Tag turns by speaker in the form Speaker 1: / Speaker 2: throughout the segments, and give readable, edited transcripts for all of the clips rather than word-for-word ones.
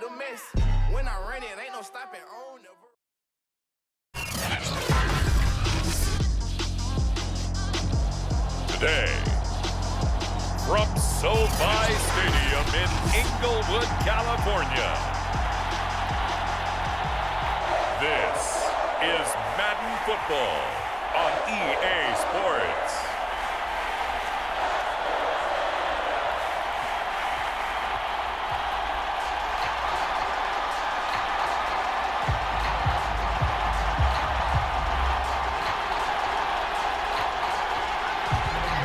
Speaker 1: a mess. When I run it, ain't no stopping on never.
Speaker 2: Today, from SoFi Stadium in Inglewood, California, this is Madden Football on EA Sports.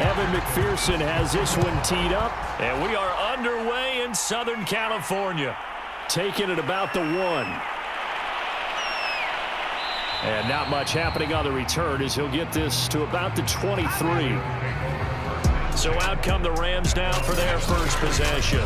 Speaker 3: Evan McPherson has this one teed up, and we are underway in Southern California. Taking it about the 1. And not much happening on the return as he'll get this to about the 23. So out come the Rams now for their first possession.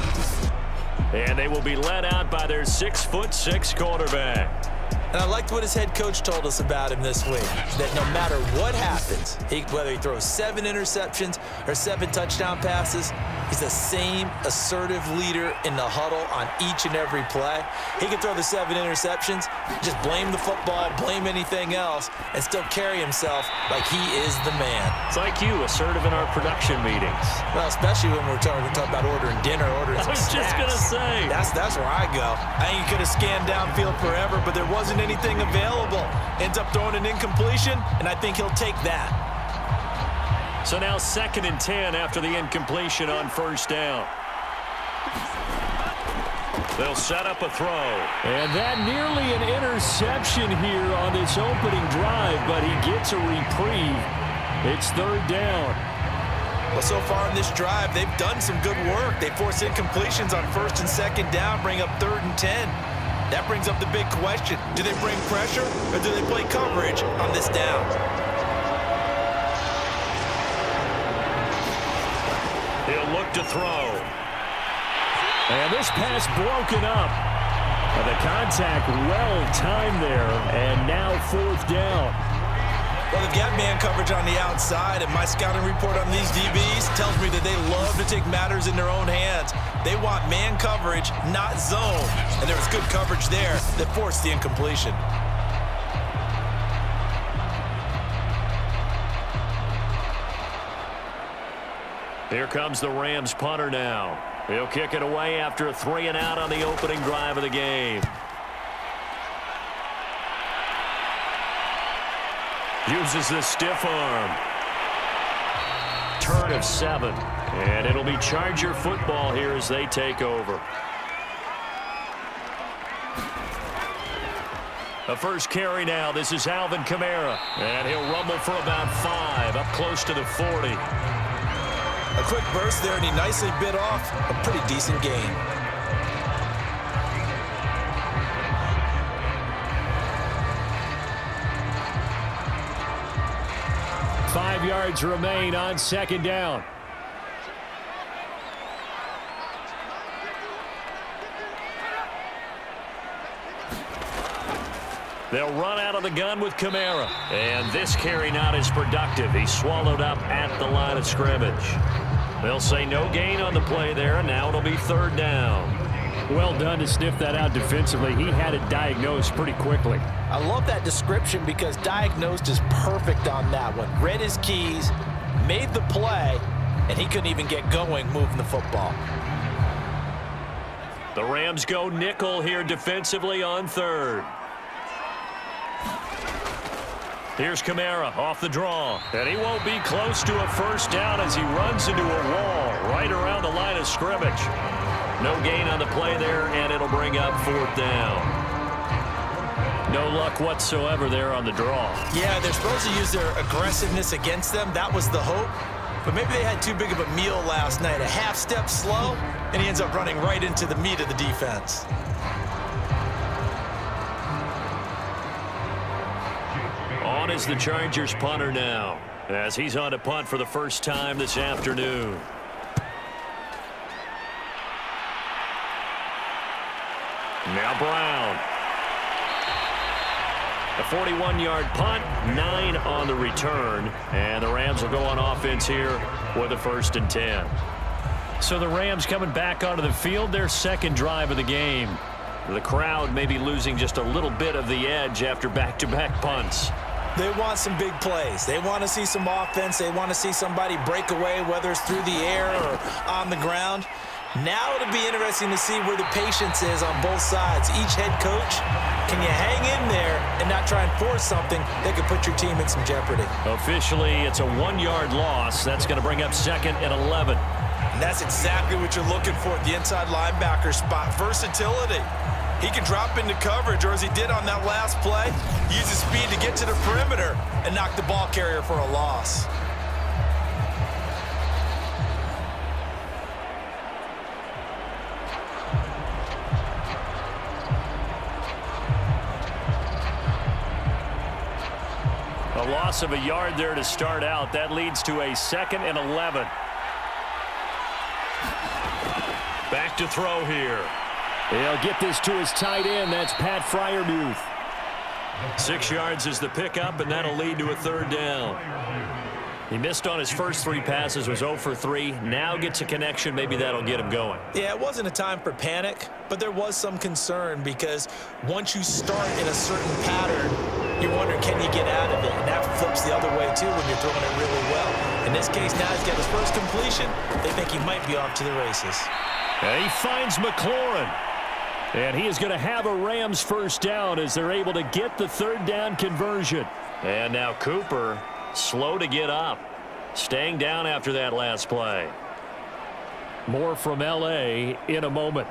Speaker 3: And they will be led out by their 6'6" quarterback.
Speaker 4: And I liked what his head coach told us about him this week, that no matter what happens, whether he throws 7 interceptions or 7 touchdown passes, he's the same assertive leader in the huddle on each and every play. He can throw the 7 interceptions, just blame the football, blame anything else, and still carry himself like he is the man.
Speaker 3: It's like you, assertive in our production meetings.
Speaker 4: Well, especially when we're talking about ordering dinner, ordering some snacks.
Speaker 3: I was just going to say.
Speaker 4: That's where I go. I think he could have scanned downfield forever, but there wasn't anything available. Ends up throwing an incompletion, and I think he'll take that.
Speaker 3: So now 2nd and 10 after the incompletion on first down. They'll set up a throw. And that nearly an interception here on this opening drive, but he gets a reprieve. It's 3rd down.
Speaker 4: Well, so far in this drive, they've done some good work. They force incompletions on 1st and 2nd down, bring up 3rd and 10. That brings up the big question. Do they bring pressure or do they play coverage on this down?
Speaker 3: He'll look to throw. And this pass broken up. And the contact well timed there. And now 4th down.
Speaker 4: Well, they've got man coverage on the outside, and my scouting report on these DBs tells me that they love to take matters in their own hands. They want man coverage, not zone. And there was good coverage there that forced the incompletion.
Speaker 3: Here comes the Rams punter now. He'll kick it away after a 3 and out on the opening drive of the game. Uses the stiff arm. Turn of 7. And it'll be Charger football here as they take over. The first carry now. This is Alvin Kamara. And he'll rumble for about 5, up close to the 40.
Speaker 4: A quick burst there, and he nicely bit off a pretty decent gain.
Speaker 3: Five yards remain on 2nd down. They'll run out of the gun with Kamara. And this carry not as productive. He's swallowed up at the line of scrimmage. They'll say no gain on the play there, and now it'll be 3rd down. Well done to sniff that out defensively. He had it diagnosed pretty quickly.
Speaker 4: I love that description because diagnosed is perfect on that one. Read his keys, made the play, and he couldn't even get going moving the football.
Speaker 3: The Rams go nickel here defensively on 3rd. Here's Kamara off the draw. And he won't be close to a first down as he runs into a wall right around the line of scrimmage. No gain on the play there, and it'll bring up 4th down. No luck whatsoever there on the draw.
Speaker 4: Yeah, they're supposed to use their aggressiveness against them. That was the hope. But maybe they had too big of a meal last night. A half step slow, and he ends up running right into the meat of the defense.
Speaker 3: On is the Chargers punter now, as he's on to punt for the first time this afternoon. Now Brown. A 41-yard punt, 9 on the return, and the Rams will go on offense here with a 1st and 10. So the Rams coming back onto the field, their 2nd drive of the game. The crowd may be losing just a little bit of the edge after back-to-back punts.
Speaker 4: They want some big plays. They want to see some offense. They want to see somebody break away, whether it's through the air or on the ground. Now it'll be interesting to see where the patience is on both sides. Each head coach, can you hang in there and not try and force something that could put your team in some jeopardy?
Speaker 3: Officially, it's a 1-yard loss. That's going to bring up 2nd and 11.
Speaker 4: And that's exactly what you're looking for at the inside linebacker spot. Versatility. He can drop into coverage, or as he did on that last play, use his speed to get to the perimeter and knock the ball carrier for a loss.
Speaker 3: A loss of a yard there to start out. That leads to a 2nd and 11. Back to throw here. He'll get this to his tight end. That's Pat Freiermuth. 6 yards is the pickup, and that'll lead to a 3rd down. He missed on his first 3 passes, was 0 for 3. Now gets a connection. Maybe that'll get him going.
Speaker 4: Yeah, it wasn't a time for panic, but there was some concern because once you start in a certain pattern, you wonder, can you get out of it? And that flips the other way, too, when you're throwing it really well. In this case, now he's got his first completion. They think he might be off to the races.
Speaker 3: And he finds McLaurin. And he is going to have a Rams first down as they're able to get the 3rd down conversion. And now Cooper, slow to get up, staying down after that last play. More from L.A. in a moment.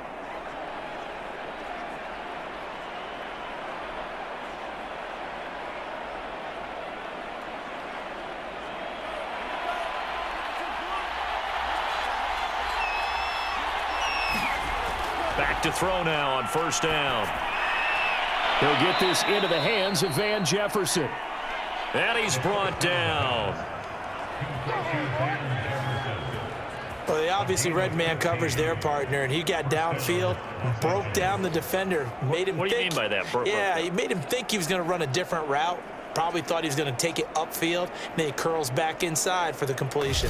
Speaker 3: Back to throw now on 1st down. He'll get this into the hands of Van Jefferson. And he's brought down.
Speaker 4: Well, they obviously read man coverage their partner, and he got downfield, broke down the defender, made him
Speaker 3: What do you
Speaker 4: think,
Speaker 3: mean by that?
Speaker 4: Yeah, he made him think he was going to run a different route. Probably thought he was going to take it upfield, and then he curls back inside for the completion.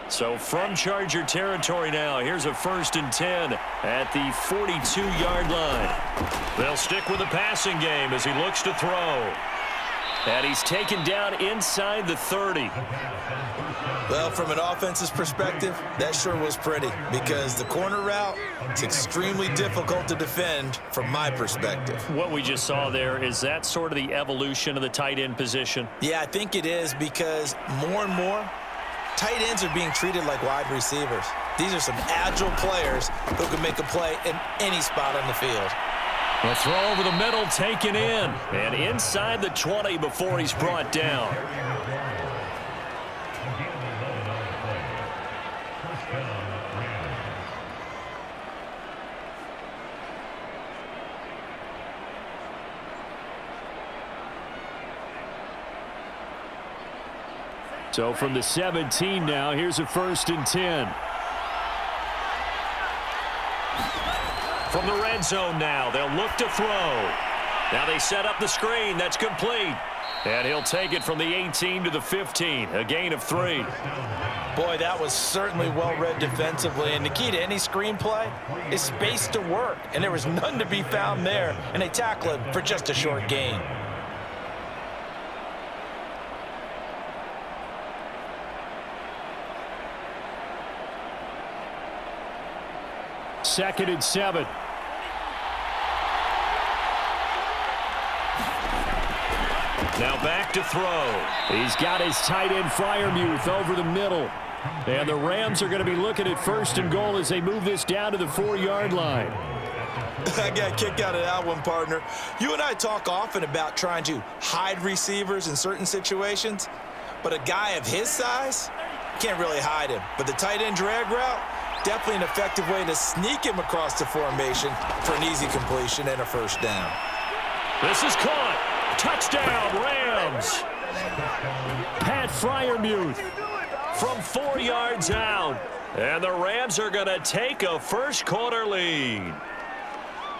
Speaker 3: So from Charger territory now, here's a 1st and 10 at the 42-yard line. They'll stick with the passing game as he looks to throw. And he's taken down inside the 30.
Speaker 4: Well, from an offense's perspective, that sure was pretty because the corner route is extremely difficult to defend from my perspective.
Speaker 3: What we just saw there, is that sort of the evolution of the tight end position?
Speaker 4: Yeah, I think it is because more and more, tight ends are being treated like wide receivers. These are some agile players who can make a play in any spot on the field.
Speaker 3: A throw over the middle, taken in. And inside the 20 before he's brought down. So from the 17 now, here's a 1st and 10. From the red zone now, they'll look to throw. Now they set up the screen. That's complete. And he'll take it from the 18 to the 15, a gain of 3.
Speaker 4: Boy, that was certainly well-read defensively. And the key to any screenplay is space to work. And there was none to be found there. And they tackle him for just a short gain.
Speaker 3: Second and 7. Now back to throw. He's got his tight end Freiermuth over the middle. And the Rams are going to be looking at 1st and goal as they move this down to the 4-yard line.
Speaker 4: I got a kick out of that one, partner. You and I talk often about trying to hide receivers in certain situations, but a guy of his size can't really hide him. But the tight end drag route, definitely an effective way to sneak him across the formation for an easy completion and a 1st down.
Speaker 3: This is caught. Touchdown, Rams. Pat Freiermuth from 4 yards out. And the Rams are going to take a first-quarter lead.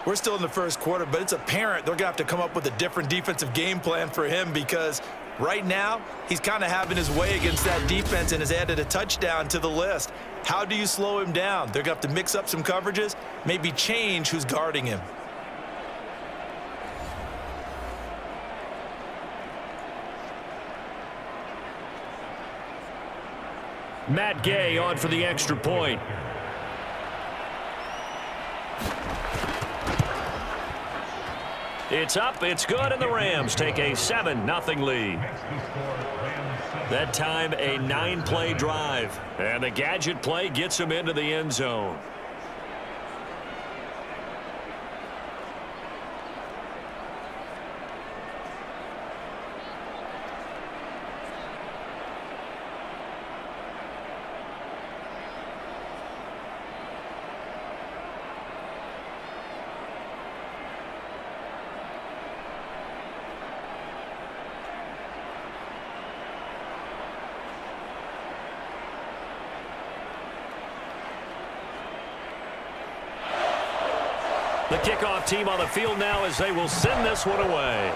Speaker 4: we're still in the first quarter, but it's apparent they're going to have to come up with a different defensive game plan for him because right now he's kind of having his way against that defense and has added a touchdown to the list. How do you slow him down? They're going to have to mix up some coverages, maybe change who's guarding him.
Speaker 3: Matt Gay on for the extra point. It's up, it's good, and the Rams take a 7-0 lead. That time a 9-play drive, and the gadget play gets him into the end zone. The kickoff team on the field now as they will send this one away.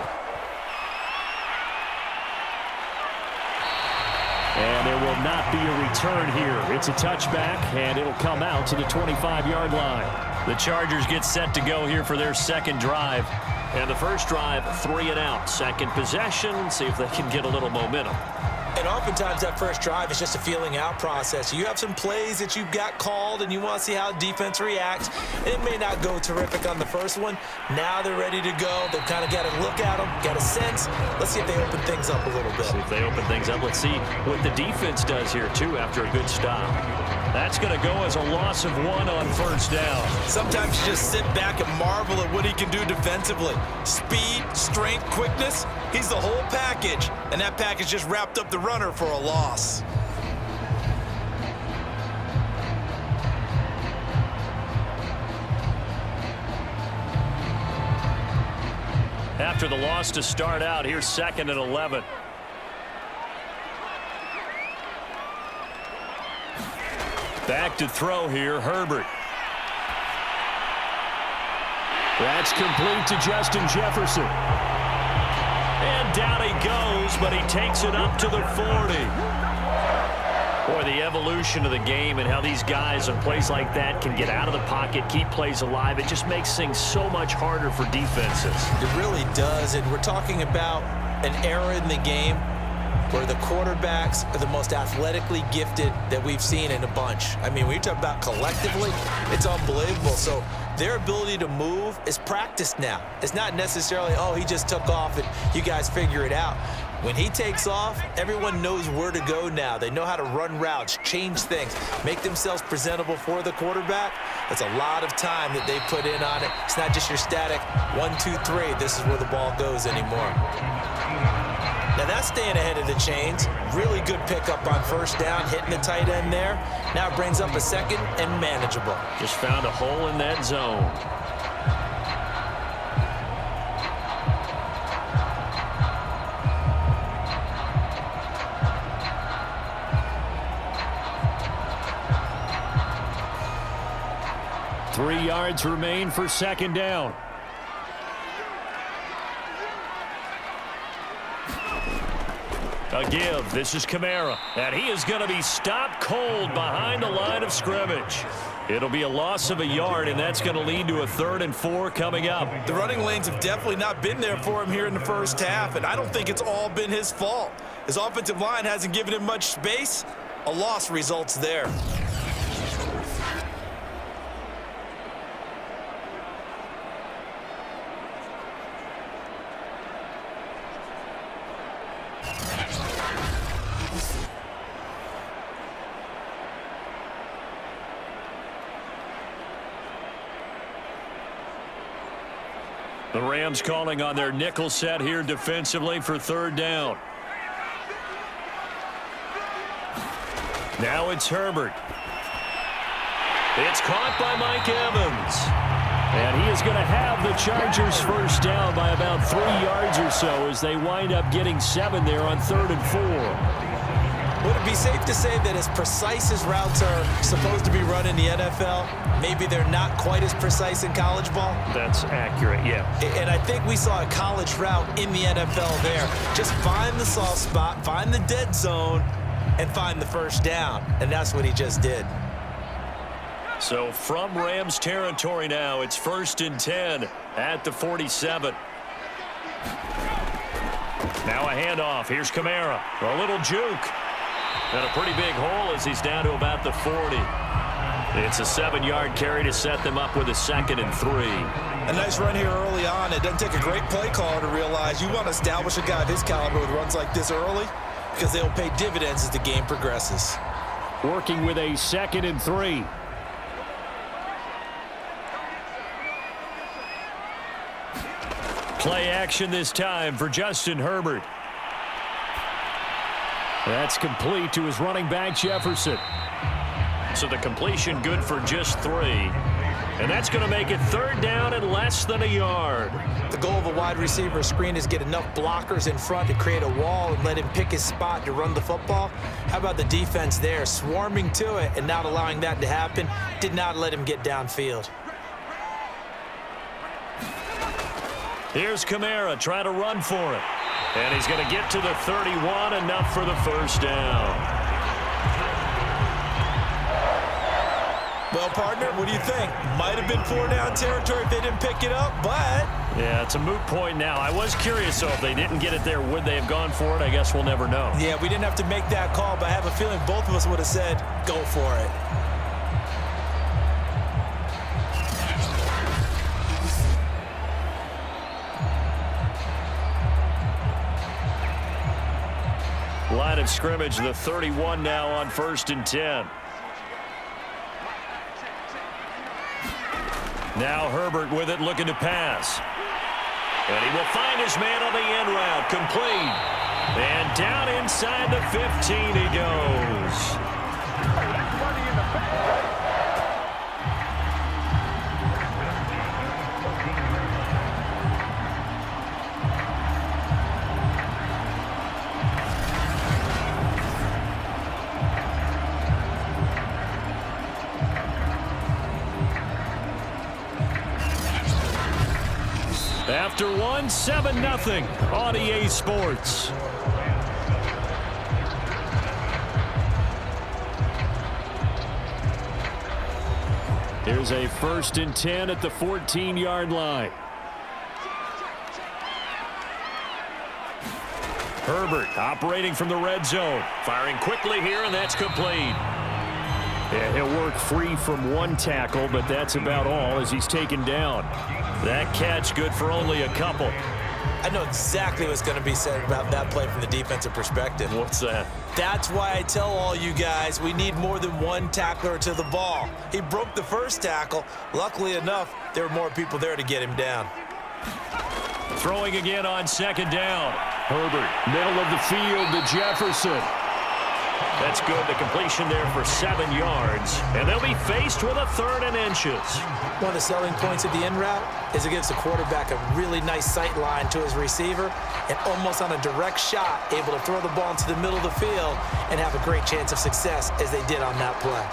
Speaker 5: And there will not be a return here. It's a touchback, and it'll come out to the 25-yard line.
Speaker 3: The Chargers get set to go here for their second drive. And the first drive, 3 and out. Second possession, see if they can get a little momentum.
Speaker 4: And oftentimes that first drive is just a feeling out process. You have some plays that you've got called and you want to see how defense reacts. And it may not go terrific on the first one. Now they're ready to go. They've kind of got to look at them, got a sense. Let's see if they open things up a little bit.
Speaker 3: See if they open things up. Let's see what the defense does here, too, after a good stop. That's going to go as a loss of 1 on first down.
Speaker 4: Sometimes you just sit back and marvel at what he can do defensively. Speed, strength, quickness. He's the whole package. And that package just wrapped up the runner for a loss.
Speaker 3: After the loss to start out, here's 2nd and 11. Back to throw here, Herbert.
Speaker 5: That's complete to Justin Jefferson.
Speaker 3: And down he goes, but he takes it up to the 40. Boy, the evolution of the game and how these guys on plays like that can get out of the pocket, keep plays alive, it just makes things so much harder for defenses.
Speaker 4: It really does, and we're talking about an era in the game where the quarterbacks are the most athletically gifted that we've seen in a bunch. I mean, when you talk about collectively, it's unbelievable. So their ability to move is practiced now. It's not necessarily, oh, he just took off and you guys figure it out. When he takes off, everyone knows where to go now. They know how to run routes, change things, make themselves presentable for the quarterback. That's a lot of time that they put in on it. It's not just your static 1, 2, 3. This is where the ball goes anymore. Now that's staying ahead of the chains. Really good pickup on first down, hitting the tight end there. Now it brings up a second and manageable.
Speaker 3: Just found a hole in that zone.
Speaker 5: Three yards remain for second down.
Speaker 3: A give. This is Kamara. And he is going to be stopped cold behind the line of scrimmage. It'll be a loss of a yard, and that's going to lead to a 3rd and 4 coming up.
Speaker 4: The running lanes have definitely not been there for him here in the first half, and I don't think it's all been his fault. His offensive line hasn't given him much space. A loss results there.
Speaker 3: The Rams calling on their nickel set here defensively for 3rd down. Now it's Herbert. It's caught by Mike Evans.
Speaker 5: And he is going to have the Chargers first down by about 3 yards or so as they wind up getting 7 there on 3rd and 4.
Speaker 4: Would it be safe to say that as precise as routes are supposed to be run in the NFL, maybe they're not quite as precise in college ball?
Speaker 5: That's accurate, yeah.
Speaker 4: And I think we saw a college route in the NFL there. Just find the soft spot, find the dead zone, and find the first down. And that's what he just did.
Speaker 3: So from Rams territory now, it's 1st and 10 at the 47. Now a handoff. Here's Kamara. A little juke. And a pretty big hole as he's down to about the 40. It's a 7-yard carry to set them up with a 2nd and 3.
Speaker 4: A nice run here early on. It doesn't take a great play caller to realize you want to establish a guy of his caliber with runs like this early because they'll pay dividends as the game progresses.
Speaker 5: Working with a 2nd and 3.
Speaker 3: Play action this time for Justin Herbert.
Speaker 5: That's complete to his running back, Jefferson.
Speaker 3: So the completion good for just 3. And that's going to make it 3rd down and less than a yard.
Speaker 4: The goal of a wide receiver screen is get enough blockers in front to create a wall and let him pick his spot to run the football. How about the defense there, swarming to it and not allowing that to happen? Did not let him get downfield.
Speaker 3: Here's Kamara trying to run for it. And he's going to get to the 31, enough for the first down.
Speaker 4: Well, partner, what do you think? Might have been 4-down territory if they didn't pick it up, but...
Speaker 3: Yeah, it's a moot point now. I was curious, though, if they didn't get it there, would they have gone for it? I guess we'll never know.
Speaker 4: Yeah, we didn't have to make that call, but I have a feeling both of us would have said, go for it.
Speaker 3: Line of scrimmage, the 31 now on 1st and 10. Now Herbert with it, looking to pass. And he will find his man on the end route, complete. And down inside the 15 he goes. After 7-0 on EA Sports. Here's a 1st and 10 at the 14-yard line. Herbert operating from the red zone. Firing quickly here, and that's complete.
Speaker 5: Yeah, he'll work free from one tackle, but that's about all as he's taken down.
Speaker 3: That catch good for only a couple.
Speaker 4: I know exactly what's going to be said about that play from the defensive perspective.
Speaker 3: What's that?
Speaker 4: That's why I tell all you guys we need more than one tackler to the ball. He broke the first tackle. Luckily enough, there were more people there to get him down.
Speaker 3: Throwing again on 2nd down.
Speaker 5: Herbert, middle of the field to Jefferson.
Speaker 3: That's good. The completion there for 7 yards. And they'll be faced with a 3rd and inches.
Speaker 4: One of the selling points of the in route is it gives the quarterback a really nice sight line to his receiver and almost on a direct shot able to throw the ball into the middle of the field and have a great chance of success as they did on that play.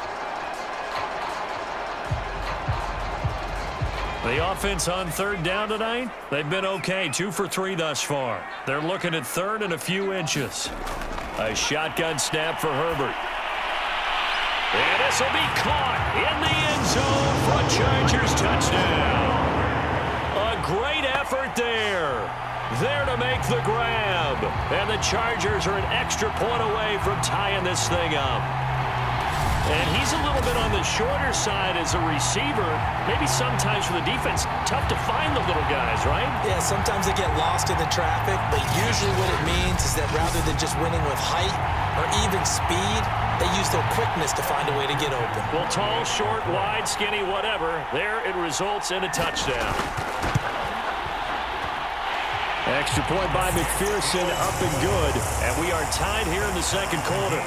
Speaker 3: The offense on 3rd down tonight, they've been okay. 2 for 3 thus far. They're looking at 3rd and a few inches. A shotgun snap for Herbert. And this will be caught in the end zone for a Chargers touchdown. A great effort there. There to make the grab. And the Chargers are an extra point away from tying this thing up. And he's a little bit on the shorter side as a receiver. Maybe sometimes for the defense, tough to find the little guys, right?
Speaker 4: Yeah, sometimes they get lost in the traffic, but usually what it means is that rather than just winning with height or even speed, they use their quickness to find a way to get open.
Speaker 3: Well, tall, short, wide, skinny, whatever, there it results in a touchdown.
Speaker 5: Extra point by McPherson, up and good.
Speaker 3: And we are tied here in the 2nd quarter.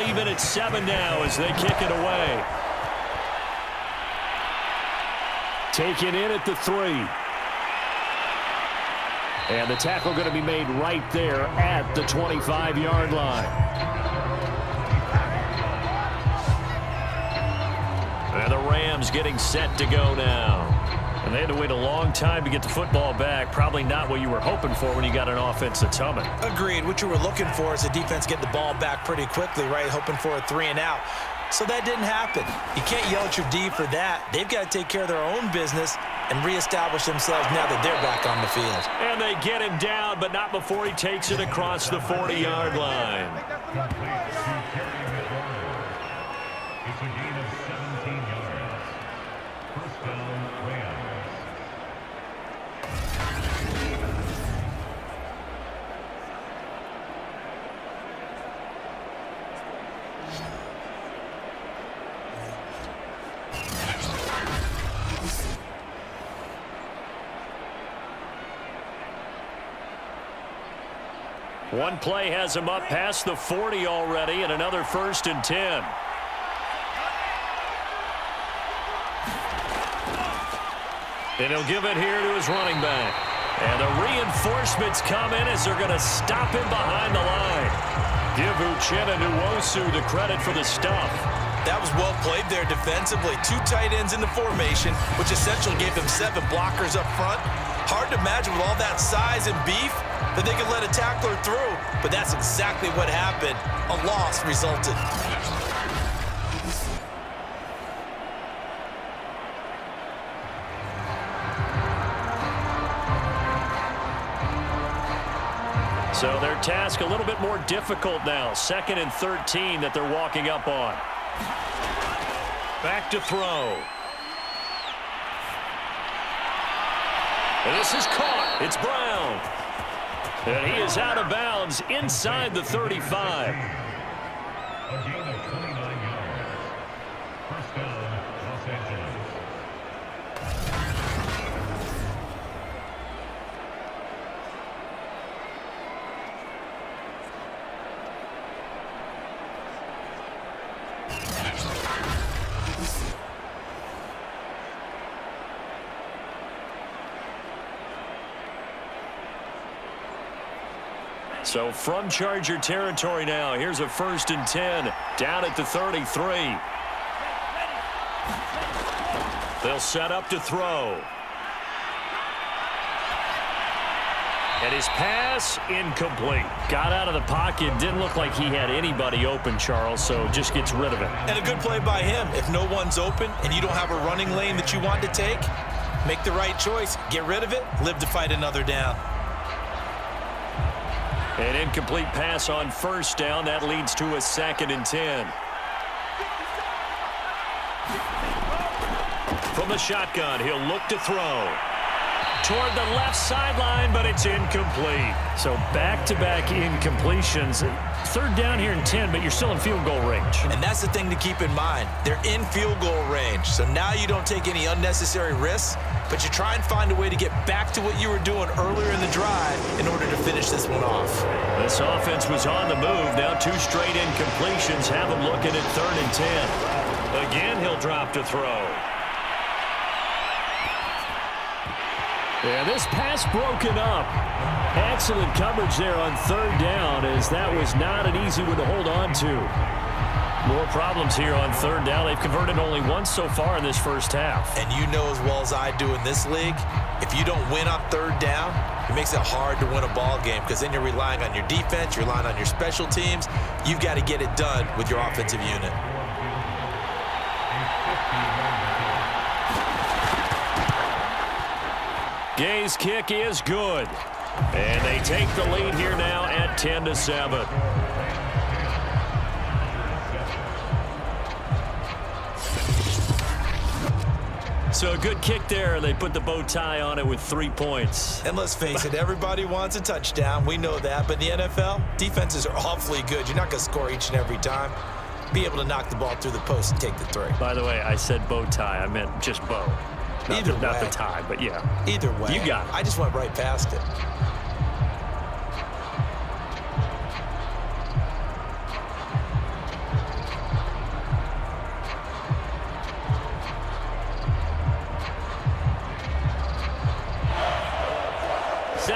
Speaker 3: even at 7 now as they kick it away. Taken in at the 3. And the tackle going to be made right there at the 25-yard line. And the Rams getting set to go now. And they had to wait a long time to get the football back. Probably not what you were hoping for when you got an offense that's humming.
Speaker 4: Agreed. What you were looking for is the defense get the ball back pretty quickly, right? Hoping for a 3 and out. So that didn't happen. You can't yell at your D for that. They've got to take care of their own business and reestablish themselves now that they're back on the field.
Speaker 3: And they get him down, but not before he takes it across the 40-yard line.
Speaker 6: It's a gain of 17 yards. First down, Rams.
Speaker 3: One play has him up past the 40 already, and another 1st and 10. And he'll give it here to his running back. And the reinforcements come in as they're going to stop him behind the line. Give Uchenna Nwosu the credit for the stuff.
Speaker 4: That was well played there defensively. 2 tight ends in the formation, which essentially gave them 7 blockers up front. Hard to imagine with all that size and beef that they could let a tackler through, but that's exactly what happened. A loss resulted.
Speaker 3: So their task a little bit more difficult now. 2nd and 13 that they're walking up on. Back to throw. And this is caught. It's Brown. And he is out of bounds inside the 35.
Speaker 6: A gain of 29 yards. First down, Los Angeles.
Speaker 3: So from Charger territory now, here's a 1st and 10 down at the 33. They'll set up to throw. And his pass incomplete. Got out of the pocket. Didn't look like he had anybody open, Charles, so just gets rid of it.
Speaker 4: And a good play by him. If no one's open and you don't have a running lane that you want to take, make the right choice. Get rid of it. Live to fight another down.
Speaker 3: An incomplete pass on 1st down. That leads to a 2nd and 10. From the shotgun, he'll look to throw. Toward the left sideline, but it's incomplete. So back-to-back incompletions. 3rd down here and 10, but you're still in field goal range.
Speaker 4: And that's the thing to keep in mind. They're in field goal range. So now you don't take any unnecessary risks, but you try and find a way to get back to what you were doing earlier in the drive in order to finish this one off.
Speaker 3: This offense was on the move. Now 2 straight incompletions have them looking at 3rd and 10. Again, he'll drop to throw. Yeah, this pass broken up. Excellent coverage there on 3rd down, as that was not an easy one to hold on to. More problems here on 3rd down. They've converted only once so far in this first half.
Speaker 4: And you know as well as I do in this league, if you don't win on 3rd down, it makes it hard to win a ball game because then you're relying on your defense, you're relying on your special teams. You've got to get it done with your offensive unit.
Speaker 3: Gay's kick is good. And they take the lead here now at 10-7. So a good kick there. They put the bow tie on it with 3 points.
Speaker 4: And let's face it, everybody wants a touchdown. We know that. But in the NFL, defenses are awfully good. You're not going to score each and every time. Be able to knock the ball through the post and take the 3.
Speaker 3: By the way, I said bow tie. I meant just bow. Not the tie, but yeah.
Speaker 4: Either way.
Speaker 3: You got it.
Speaker 4: I just went right past it.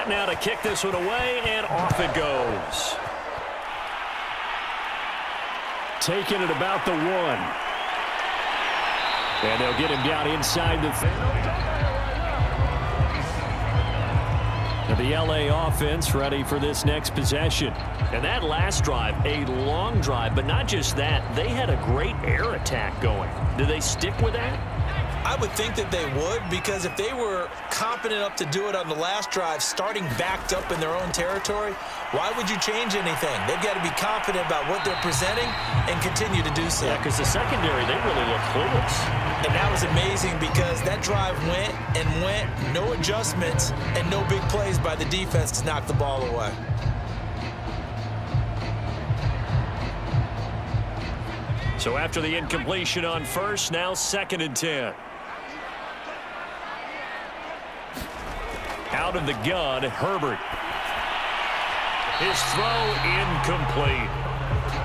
Speaker 3: Set now to kick this one away, and off it goes.
Speaker 5: Taking it about the 1. And they'll get him down inside the 30. The LA offense ready for this next possession.
Speaker 3: And that last drive, a long drive, but not just that. They had a great air attack going. Do they stick with that?
Speaker 4: I would think that they would, because if they were confident enough to do it on the last drive, starting backed up in their own territory, why would you change anything? They've got to be confident about what they're presenting and continue to do so.
Speaker 3: Yeah, because the secondary, they really look clueless.
Speaker 4: And that was amazing because that drive went and went, no adjustments, and no big plays by the defense to knock the ball away.
Speaker 3: So after the incompletion on first, now 2nd and 10. Out of the gun, Herbert. His throw incomplete.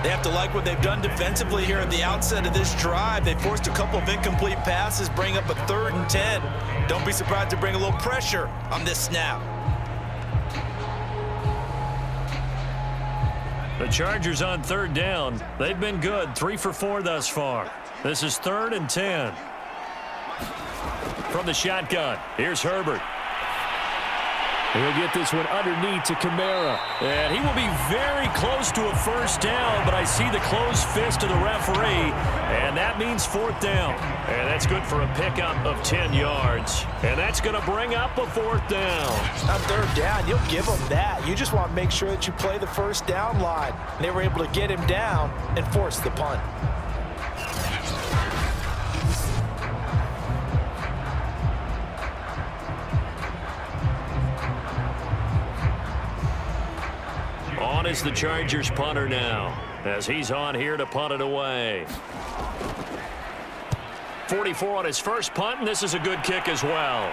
Speaker 4: They have to like what they've done defensively here at the outset of this drive. They forced a couple of incomplete passes, bring up a 3rd and 10. Don't be surprised to bring a little pressure on this snap.
Speaker 3: The Chargers on 3rd down. They've been good, 3 for 4 thus far. This is 3rd and 10. From the shotgun, here's Herbert.
Speaker 5: He'll get this one underneath to Kamara.
Speaker 3: And he will be very close to a first down, but I see the closed fist of the referee, and that means 4th down. And that's good for a pickup of 10 yards. And that's going to bring up a 4th down.
Speaker 7: On 3rd down, you'll give them that. You just want to make sure that you play the first down line. And they were able to get him down and force the punt.
Speaker 3: On is the Chargers punter now, as he's on here to punt it away. 44 on his first punt, and this is a good kick as well.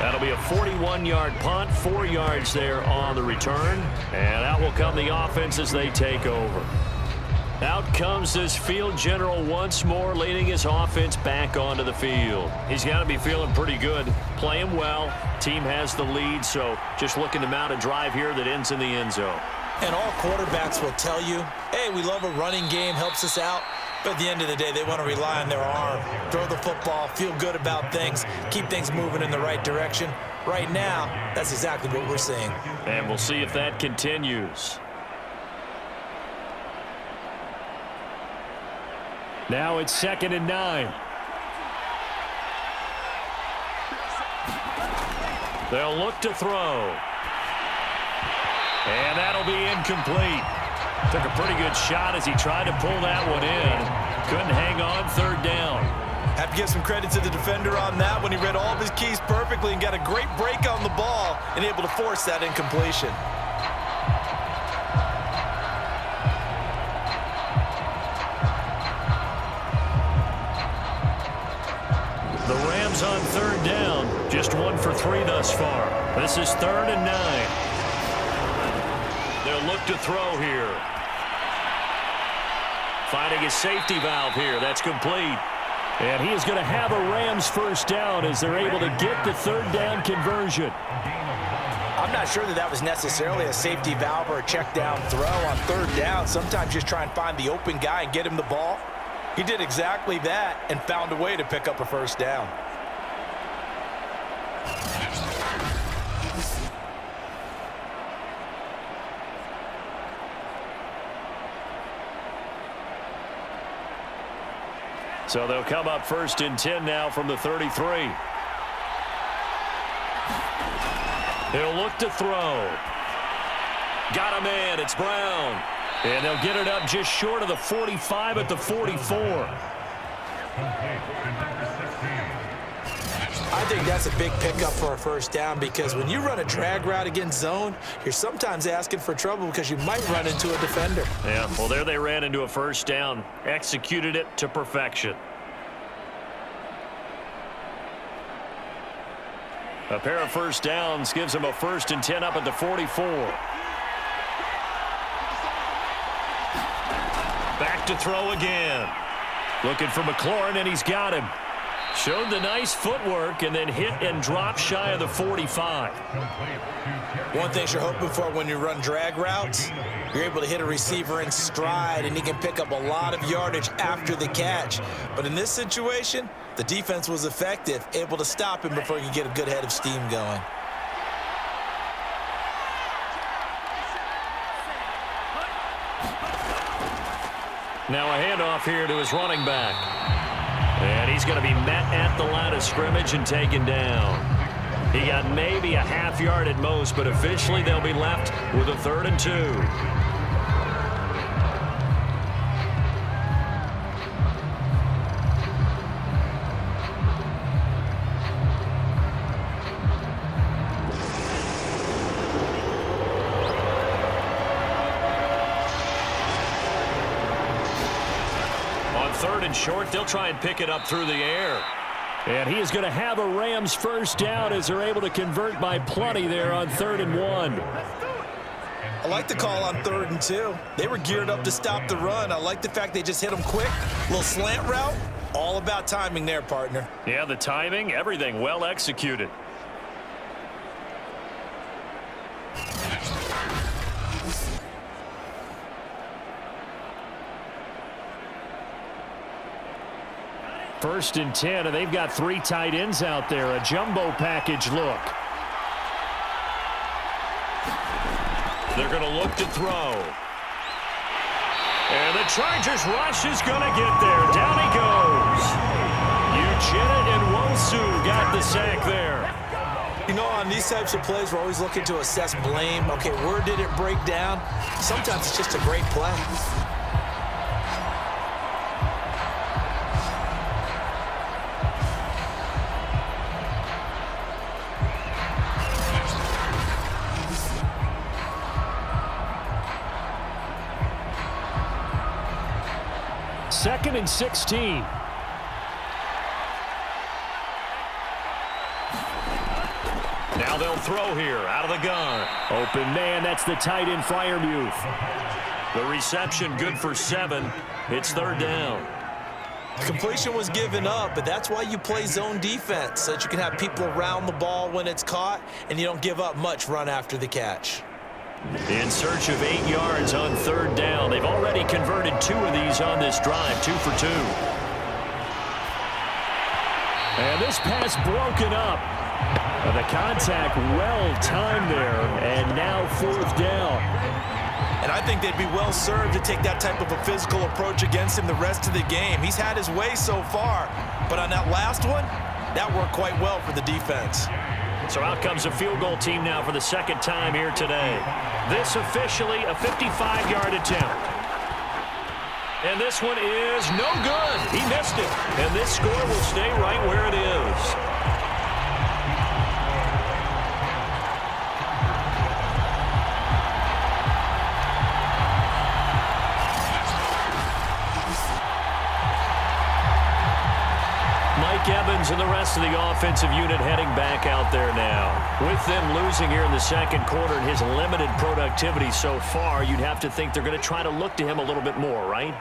Speaker 3: That'll be a 41-yard punt, 4 yards there on the return, and out will come the offense as they take over. Out comes this field general once more, leading his offense back onto the field. He's got to be feeling pretty good, playing well. Team has the lead, so just looking to mount a drive here that ends in the end zone.
Speaker 4: And all quarterbacks will tell you, hey, we love a running game, helps us out. But at the end of the day, they want to rely on their arm, throw the football, feel good about things, keep things moving in the right direction. Right now, that's exactly what we're seeing.
Speaker 3: And we'll see if that continues.
Speaker 5: Now it's 2nd and 9.
Speaker 3: They'll look to throw. And that'll be incomplete. Took a pretty good shot as he tried to pull that one in. Couldn't hang on 3rd down.
Speaker 4: Have to give some credit to the defender on that when he read all of his keys perfectly and got a great break on the ball and able to force that incompletion.
Speaker 3: The Rams on 3rd down. Just 1 for 3 thus far. This is 3rd and 9. They'll look to throw here. Finding a safety valve here. That's complete.
Speaker 5: And he is going to have a Rams first down as they're able to get the 3rd down conversion.
Speaker 7: I'm not sure that was necessarily a safety valve or a check down throw on 3rd down. Sometimes just try and find the open guy and get him the ball. He did exactly that and found a way to pick up a first down.
Speaker 3: So they'll come up 1st and 10 now from the 33. He'll look to throw. Got a man. It's Brown. And they'll get it up just short of the 45 at the 44.
Speaker 4: I think that's a big pickup for a first down because when you run a drag route against zone, you're sometimes asking for trouble because you might run into a defender.
Speaker 3: Yeah, well, there they ran into a first down. Executed it to perfection. A pair of first downs gives them a 1st and 10 up at the 44. Back to throw again. Looking for McLaurin, and he's got him. Showed the nice footwork and then hit and drop shy of the 45.
Speaker 7: One thing you're hoping for when you run drag routes, you're able to hit a receiver in stride, and he can pick up a lot of yardage after the catch. But in this situation, the defense was effective, able to stop him before he could get a good head of steam going.
Speaker 3: Now a handoff here to his running back. And he's going to be met at the line of scrimmage and taken down. He got maybe a half yard at most, but officially they'll be left with a 3rd and 2. Short, they'll try and pick it up through the air.
Speaker 5: And he is going to have a Rams first down as they're able to convert by plenty there on 3rd and 1.
Speaker 7: I like the call on 3rd and 2. They were geared up to stop the run. I like the fact they just hit them quick. Little slant route. All about timing there, partner.
Speaker 3: Yeah, the timing, everything well executed.
Speaker 5: First and 10, and they've got 3 tight ends out there. A jumbo package look.
Speaker 3: They're going to look to throw. And the Chargers rush is going to get there. Down he goes. Uchenna and Wosu got the sack there.
Speaker 7: You know, on these types of plays, we're always looking to assess blame. Okay, where did it break down? Sometimes it's just a great play.
Speaker 5: Second and 16.
Speaker 3: Now they'll throw here out of the gun.
Speaker 5: Open man, that's the tight end Freiermuth.
Speaker 3: The reception good for 7. It's 3rd down.
Speaker 7: Completion was given up, but that's why you play zone defense, so that you can have people around the ball when it's caught, and you don't give up much run after the catch.
Speaker 3: In search of 8 yards on 3rd down. They've already converted 2 of these on this drive, 2 for 2.
Speaker 5: And this pass broken up. The contact well timed there, and now 4th down.
Speaker 7: And I think they'd be well served to take that type of a physical approach against him the rest of the game. He's had his way so far, but on that last one, that worked quite well for the defense.
Speaker 3: So out comes a field goal team now for the 2nd time here today. This officially a 55-yard attempt. And this one is no good. He missed it. And this score will stay right where it is. Evans and the rest of the offensive unit heading back out there now. With them losing here in the 2nd quarter and his limited productivity so far, you'd have to think they're going to try to look to him a little bit more, right?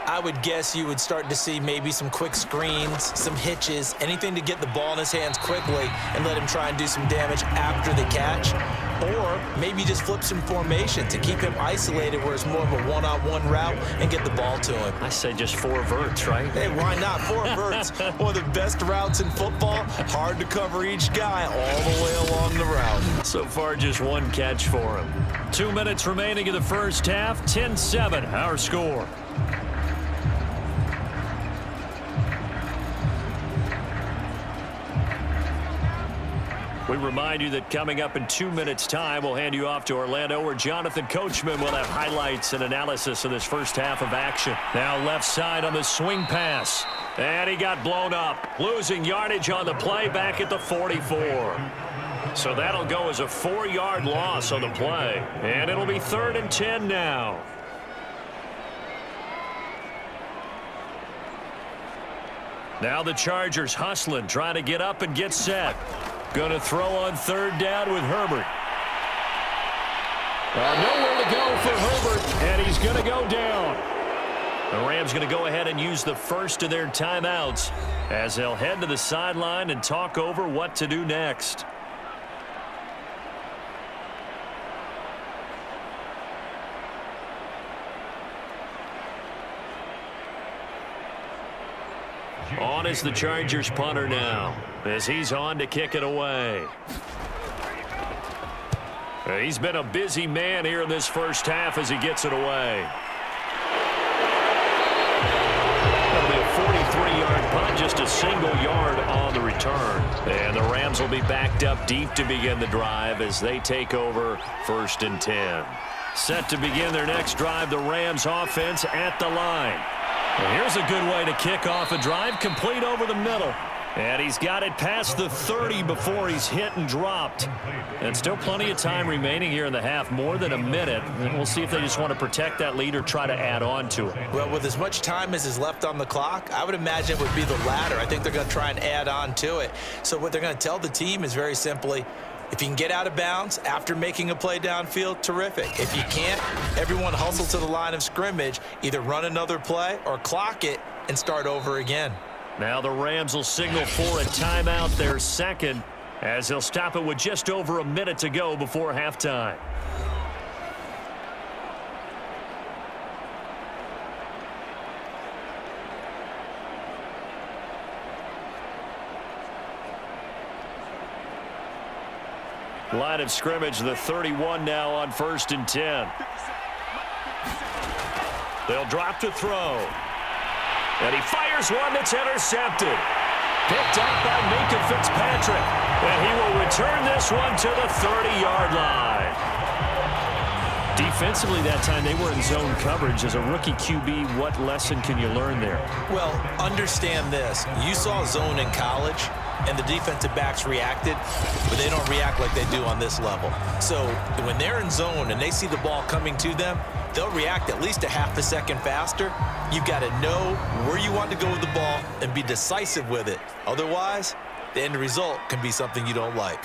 Speaker 7: I would guess you would start to see maybe some quick screens, some hitches, anything to get the ball in his hands quickly and let him try and do some damage after the catch. Or maybe just flip some formation to keep him isolated where it's more of a one-on-one route and get the ball to him.
Speaker 3: I say just 4 verts, right?
Speaker 7: Hey, why not? 4 verts. One of the best routes in football. Hard to cover each guy all the way along the route.
Speaker 3: So far, just 1 catch for him. 2 minutes remaining in the first half. 10-7, our score. We remind you that coming up in 2 minutes' time, we'll hand you off to Orlando, where Jonathan Coachman will have highlights and analysis of this first half of action. Now left side on the swing pass. And he got blown up, losing yardage on the play back at the 44. So that'll go as a 4-yard loss on the play. And it'll be 3rd and 10 now. Now the Chargers hustling, trying to get up and get set. Going to throw on 3rd down with Herbert.
Speaker 5: Nowhere to go for Herbert, and he's going to go down.
Speaker 3: The Rams going to go ahead and use the first of their timeouts as they'll head to the sideline and talk over what to do next. On is the Chargers punter now as he's on to kick it away. He's been a busy man here in this first half as he gets it away. That'll be a 43-yard punt, just a single yard on the return. And the Rams will be backed up deep to begin the drive as they take over 1st and 10. Set to begin their next drive, the Rams offense at the line. And here's a good way to kick off a drive, complete over the middle. And he's got it past the 30 before he's hit and dropped. And still plenty of time remaining here in the half, more than a minute. And we'll see if they just want to protect that lead or try to add on to it.
Speaker 4: Well, with as much time as is left on the clock, I would imagine it would be the latter. I think they're going to try and add on to it. So what they're going to tell the team is very simply, if you can get out of bounds after making a play downfield, terrific. If you can't, everyone hustle to the line of scrimmage, either run another play or clock it and start over again.
Speaker 3: Now the Rams will signal for a timeout, their second, as they'll stop it with just over a minute to go before halftime. Line of scrimmage, the 31 now on 1st and 10. They'll drop to throw. And he fires one that's intercepted. Picked up by Minkah Fitzpatrick. And he will return this one to the 30-yard line. Defensively that time, they were in zone coverage. As a rookie QB, what lesson can you learn there?
Speaker 4: Well, understand this. You saw zone in college, and the defensive backs reacted, but they don't react like they do on this level. So when they're in zone and they see the ball coming to them, they'll react at least a half a second faster. You've got to know where you want to go with the ball and be decisive with it. Otherwise, the end result can be something you don't like.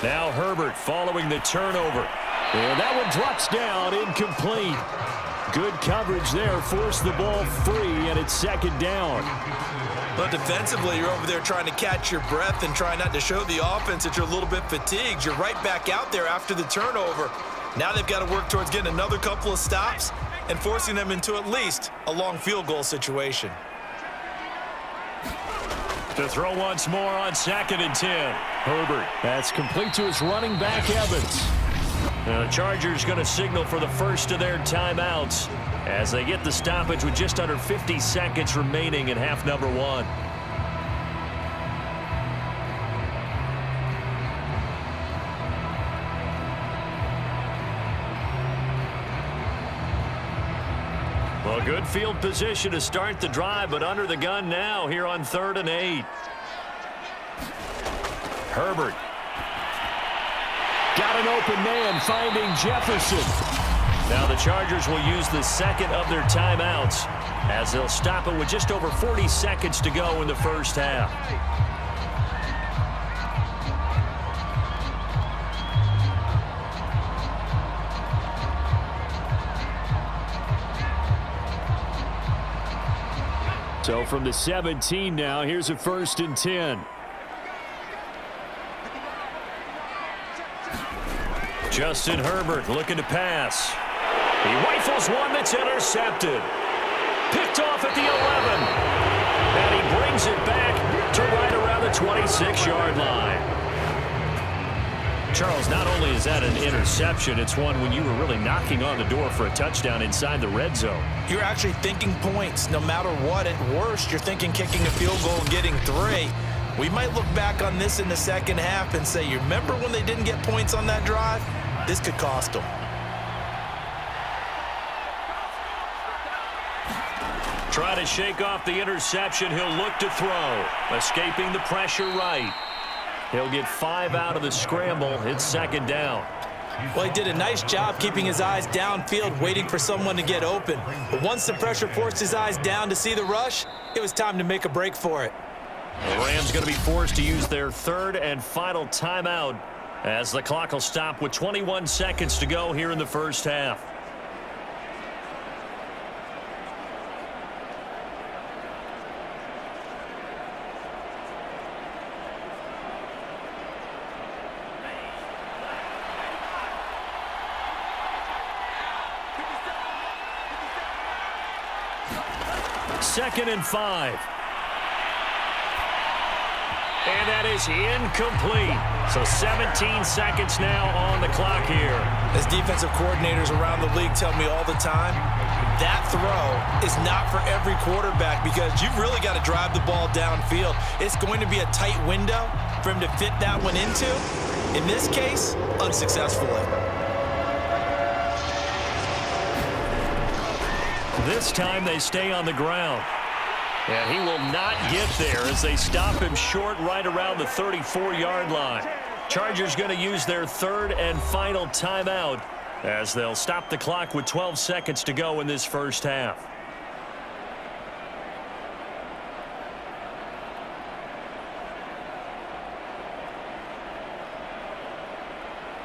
Speaker 3: Now Herbert following the turnover. And that one drops down, incomplete. Good coverage there, forced the ball free, and it's 2nd down.
Speaker 4: But defensively, you're over there trying to catch your breath and try not to show the offense that you're a little bit fatigued. You're right back out there after the turnover. Now they've got to work towards getting another couple of stops and forcing them into at least a long field goal situation.
Speaker 3: To throw once more on 2nd and 10. Herbert.
Speaker 5: That's complete to his running back, Evans.
Speaker 3: Now the Chargers going to signal for the first of their timeouts as they get the stoppage with just under 50 seconds remaining in half number 1. Well, good field position to start the drive, but under the gun now here on 3rd and 8. Herbert.
Speaker 5: Got an open man, finding Jefferson.
Speaker 3: Now the Chargers will use the second of their timeouts as they'll stop it with just over 40 seconds to go in the first half.
Speaker 5: So from the 17 now, here's a 1st and 10.
Speaker 3: Justin Herbert looking to pass. He rifles one that's intercepted. Picked off at the 11. And he brings it back to right around the 26-yard line. Charles, not only is that an interception, it's one when you were really knocking on the door for a touchdown inside the red zone.
Speaker 4: You're actually thinking points. No matter what, at worst, you're thinking kicking a field goal and getting 3. We might look back on this in the second half and say, you remember when they didn't get points on that drive? This could cost them.
Speaker 3: Try to shake off the interception. He'll look to throw. Escaping the pressure right. He'll get 5 out of the scramble. It's 2nd down.
Speaker 4: Well, he did a nice job keeping his eyes downfield, waiting for someone to get open. But once the pressure forced his eyes down to see the rush, it was time to make a break for it.
Speaker 3: The Rams going to be forced to use their 3rd and final timeout as the clock will stop with 21 seconds to go here in the first half. 2nd and 5. And that is incomplete. So 17 seconds now on the clock here.
Speaker 7: As defensive coordinators around the league tell me all the time, that throw is not for every quarterback because you've really got to drive the ball downfield. It's going to be a tight window for him to fit that one into. In this case, unsuccessfully.
Speaker 3: This time they stay on the ground. And he will not get there as they stop him short right around the 34-yard line. Chargers going to use their 3rd and final timeout as they'll stop the clock with 12 seconds to go in this first half.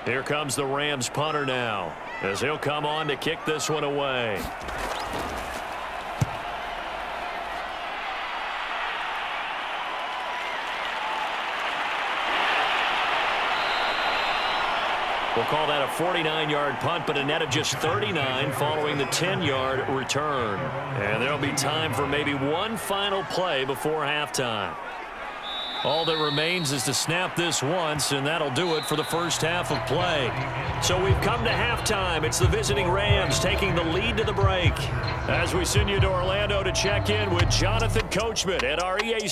Speaker 3: Here comes the Rams punter now as he'll come on to kick this one away. We'll call that a 49-yard punt, but a net of just 39 following the 10-yard return. And there'll be time for maybe one final play before halftime. All that remains is to snap this once, and that'll do it for the first half of play. So we've come to halftime. It's the visiting Rams taking the lead to the break. As we send you to Orlando to check in with Jonathan Coachman at our EA